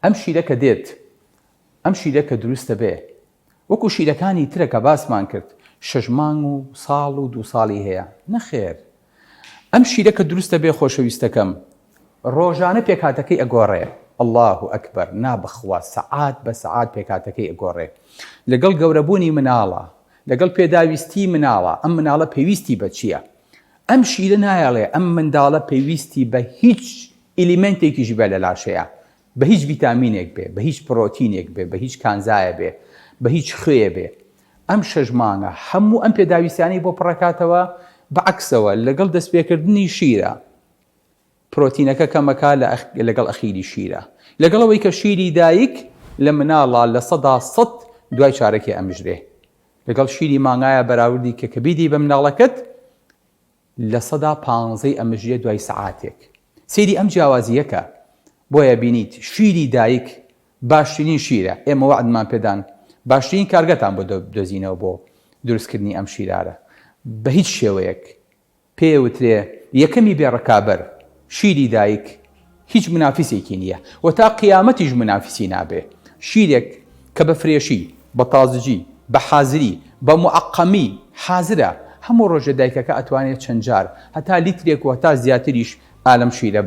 ئەم شیرە کە دێت، ئەم شیرە کە دروستە بێ وەکو شیرەکانی ترە کە باسمان کرد 6 مانگ و ساڵ و 2 ساڵی هەیە، نەخێر. ئەم شیرە کە دروستە بێ خۆشەویستەکەم ڕۆژانە پێکهاتەکەی ئەگۆڕێ. الله ئەکبەر، نابخوا سەعات بە سەعات پێکهاتەکەی ئەگۆڕێ. لەگەڵ گەورەبوونی مناڵە، لەگەڵ پێداویستی مناڵە، ئەم مناڵە پێویستی بە چییە؟ ئەم شیرە نایەڵێ ئەم منداڵە پێویستی بە هیچ ئیلیمنتێکیشی بە لە لاشەیە، بە هیچ ڤیتامینێک بێ، بە هیچ پرۆتینێک بێ، بە هیچ کانزایە بێ، بە هیچ خوێ بێ. ئەم 6 مانگە هەموو ئەم پێداویستیانەی بۆ پڕەکاتەوە. بەعکسەوە لەگەڵ دەستپێکردنی شیرە پرۆتینەکە کەمەکە لەگەڵ ئەخیری شیرە، لەگەڵەوەی کە شیری دایک لە مناڵە لە 100% دوای چارەکی ئەمژرێ، لەگەڵ شیری مانگایە بەراوردی کە بیدی بە مناڵەکەت لە 115 ئەمژرێ دوای سەعاتێک. سەیری ئەم جیاوازیەکە بۆیە بینیت شیری دایک باشترین شیرە. ئێمە وعدمان پێدان باشترین کارگەتان بۆ دۆزینەوە بۆ دروستکردنی ئەم شیرارە. بە هیچ شێوەیەک پێوترێ یەکەمی بێڕەکابەر شیری دایک هیچ منافیسێکی نییە و تا قیامەتیش منافیسی نابێ. شیرێک کە بە فرێشی، بە تازگی، بە حازری، بە موعەقەمی حازرە، هەموو ڕۆژە دایکەکە ئەتوانێت چەند جار هەتا لیترێک و هەتا زیاتریش ئالەم شیرە